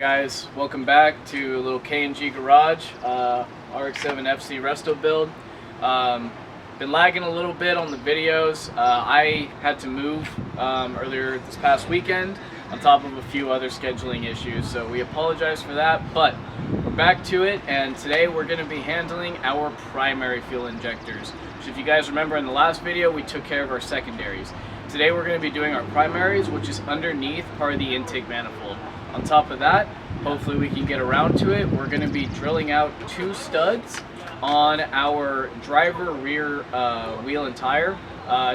Guys, welcome back to a little K&G garage, RX7 Resto build. Been lagging a little bit on the videos. I had to move earlier this past weekend on top of a few other scheduling issues, so we apologize for that, but we're back to it, and today we're going to be handling our primary fuel injectors. Which, if you guys remember in the last video, we took care of our secondaries. Today we're going to be doing our primaries, which is underneath part of the intake manifold. On top of that, hopefully we can get around to it, we're going to be drilling out 2 studs on our driver rear wheel and tire,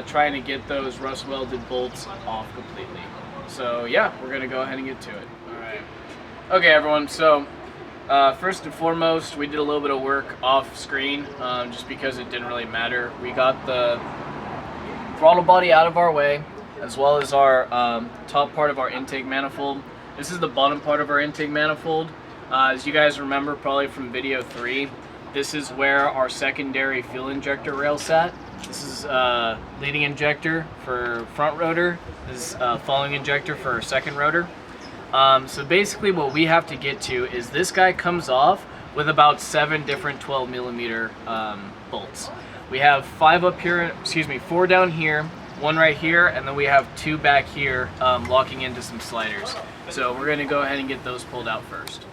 trying to get those rust welded bolts off completely. So yeah, we're going to go ahead and get to it. Alright. Okay everyone, so first and foremost, we did a little bit of work off screen, just because it didn't really matter. We got the throttle body out of our way, as well as our top part of our intake manifold. This is the bottom part of our intake manifold. As you guys remember probably from video 3, this is where our secondary fuel injector rail sat. This is leading injector for front rotor. This is following injector for second rotor. So basically what we have to get to is this guy comes off with about 7 different 12mm bolts. We have 5 up here, 4 down here, 1 right here, and then we have 2 back here locking into some sliders. So we're going to go ahead and get those pulled out first.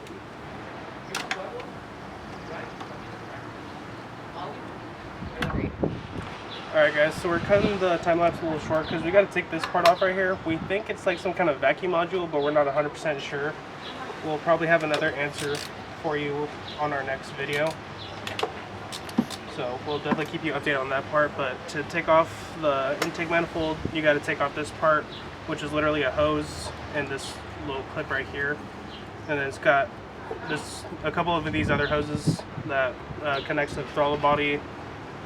Alright guys, so we're cutting the time lapse a little short because we got to take this part off right here. We think it's like some kind of vacuum module, but we're not 100% sure. We'll probably have another answer for you on our next video. So we'll definitely keep you updated on that part, but to take off the intake manifold, you got to take off this part, which is literally a hose and this little clip right here. And then it's got a couple of these other hoses that connects to the throttle body,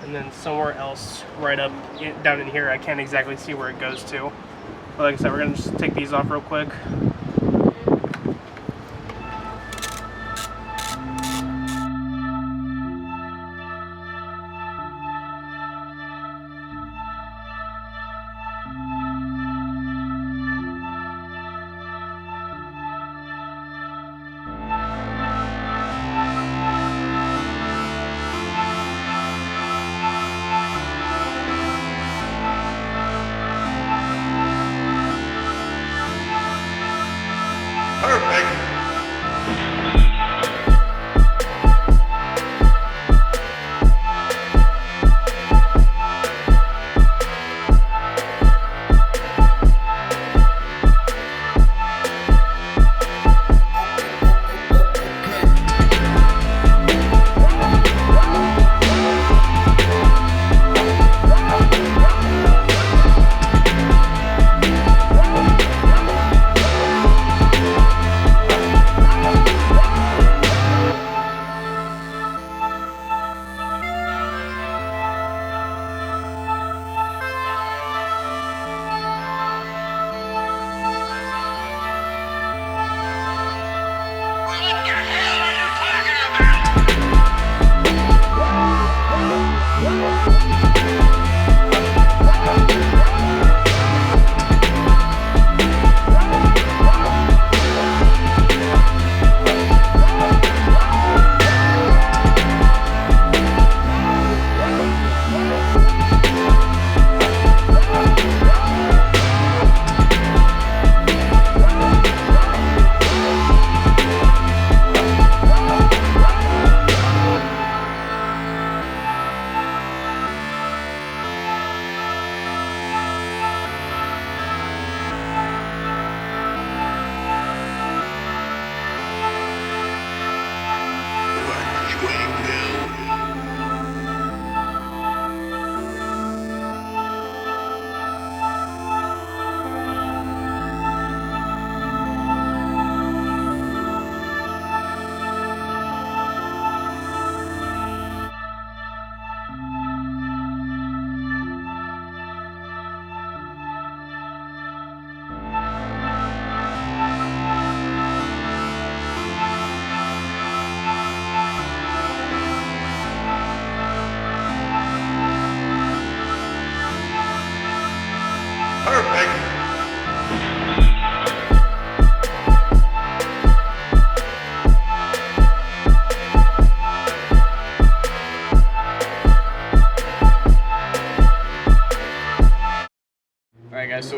and then somewhere else right up down in here. I can't exactly see where it goes to. But like I said, we're going to just take these off real quick.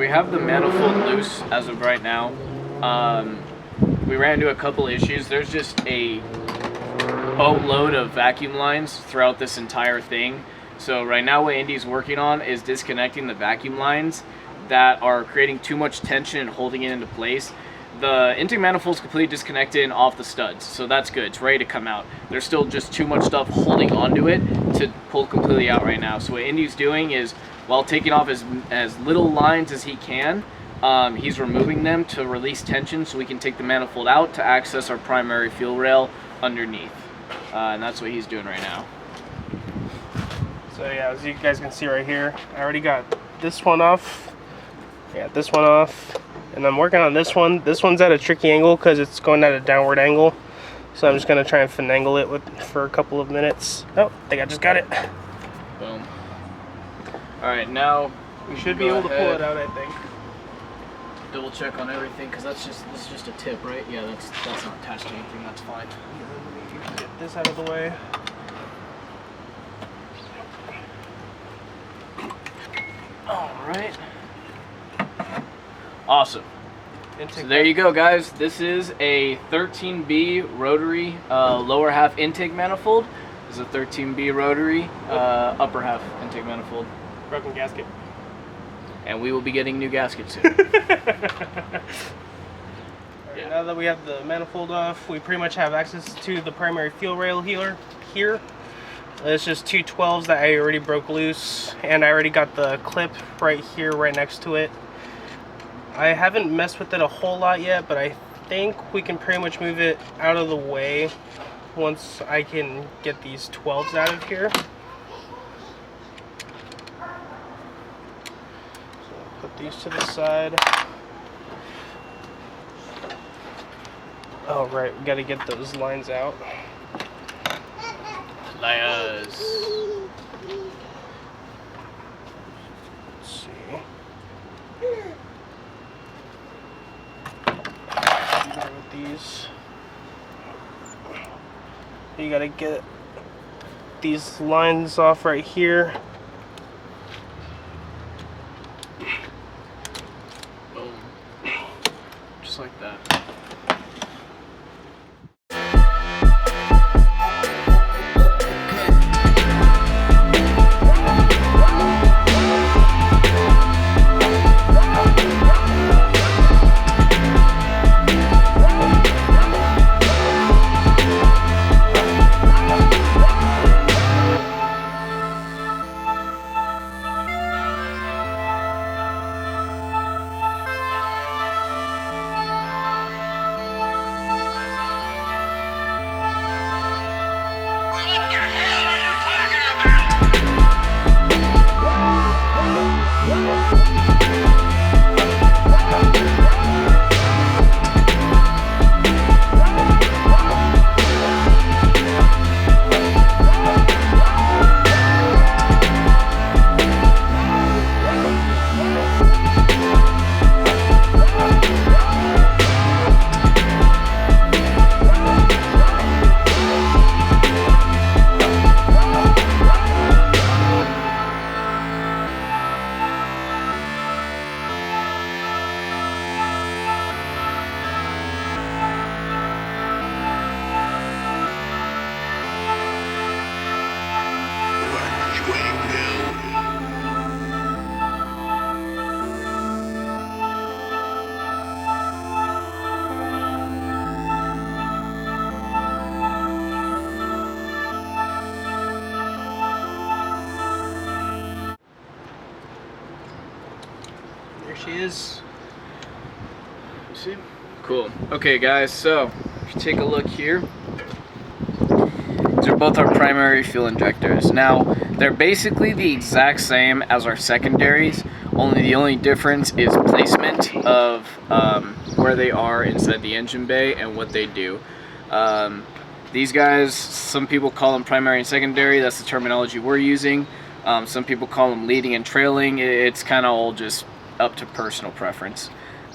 have the manifold loose as of right now. We ran into a couple issues. There's just a boatload of vacuum lines throughout this entire thing. So right now what Indy's working on is disconnecting the vacuum lines that are creating too much tension and holding it into place. The intake manifold is completely disconnected and off the studs, so that's good. It's ready to come out. There's still just too much stuff holding onto it to pull completely out right now. So what Indy's doing is, while taking off as little lines as he can, he's removing them to release tension so we can take the manifold out to access our primary fuel rail underneath. And that's what he's doing right now. So yeah, as you guys can see right here, I already got this one off. Yeah, this one off. And I'm working on this one. This one's at a tricky angle because it's going at a downward angle. So I'm just going to try and finagle it for a couple of minutes. Oh, I think I just got it. Boom. Alright, now we should be able to pull it out, I think. Double check on everything, because this is just a tip, right? Yeah, that's not attached to anything, that's fine. Get this out of the way. Alright. Awesome. So there you go, guys. This is a 13B rotary lower half intake manifold. This is a 13B rotary upper half intake manifold. Broken gasket. And we will be getting new gaskets soon. Yeah. Now that we have the manifold off, we pretty much have access to the primary fuel rail here. It's just two 12s that I already broke loose, and I already got the clip right here, right next to it. I haven't messed with it a whole lot yet, but I think we can pretty much move it out of the way once I can get these 12s out of here. So put these to the side. Oh right, we gotta get those lines out. Layers. Let's see. With these, you gotta get these lines off right here. Boom. Just like that. There she is. You see? Cool. Okay, guys, so if you take a look here, these are both our primary fuel injectors. Now, they're basically the exact same as our secondaries, only the only difference is placement of where they are inside the engine bay and what they do. These guys, some people call them primary and secondary. That's the terminology we're using. Some people call them leading and trailing. It's kind of all just up to personal preference.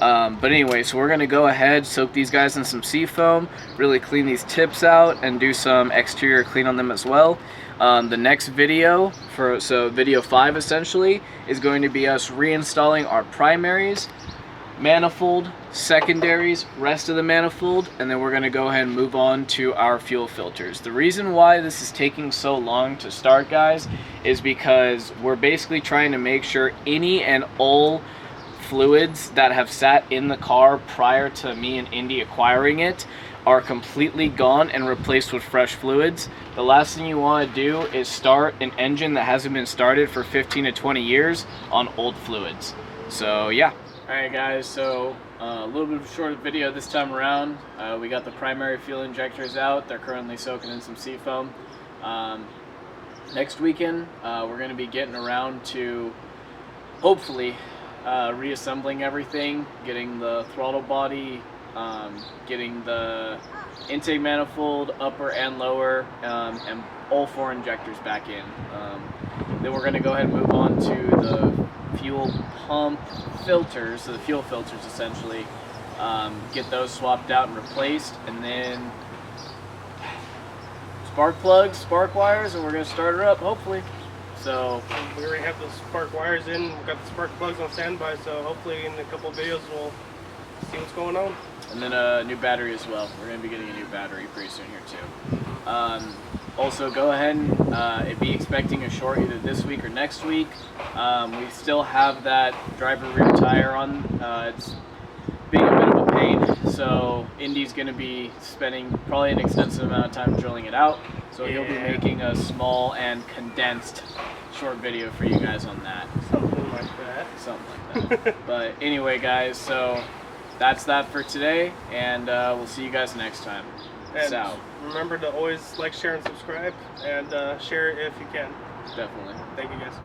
But anyway, so we're going to go ahead, soak these guys in some seafoam, really clean these tips out, and do some exterior clean on them as well. The next video, so video 5 essentially, is going to be us reinstalling our primaries, manifold, secondaries, rest of the manifold, and then we're going to go ahead and move on to our fuel filters. The reason why this is taking so long to start, guys, is because we're basically trying to make sure any and all fluids that have sat in the car prior to me and Indy acquiring it are completely gone and replaced with fresh fluids. The last thing you want to do is start an engine that hasn't been started for 15 to 20 years on old fluids. So yeah. Alright guys, so a little bit of a shorter video this time around. We got the primary fuel injectors out. They're currently soaking in some seafoam. Next weekend we're going to be getting around to hopefully reassembling everything, getting the throttle body, getting the intake manifold upper and lower, and all 4 injectors back in. Then we're going to go ahead and move on to the fuel pump filters, so the fuel filters essentially, get those swapped out and replaced, and then spark plugs, spark wires, and we're going to start her up hopefully. So we already have the spark wires in, we've got the spark plugs on standby, so hopefully in a couple of videos we'll see what's going on. And then a new battery as well. We're going to be getting a new battery pretty soon here too. Also go ahead and be expecting a short either this week or next week. We still have that driver rear tire on. It's being a bit of a pain, so Indy's going to be spending probably an extensive amount of time drilling it out. So he'll be making a small and condensed short video for you guys on that. Something like that. Something like that. But anyway guys, so that's that for today, and we'll see you guys next time. Peace out. Remember to always like, share, and subscribe, and share it if you can. Definitely. Thank you guys.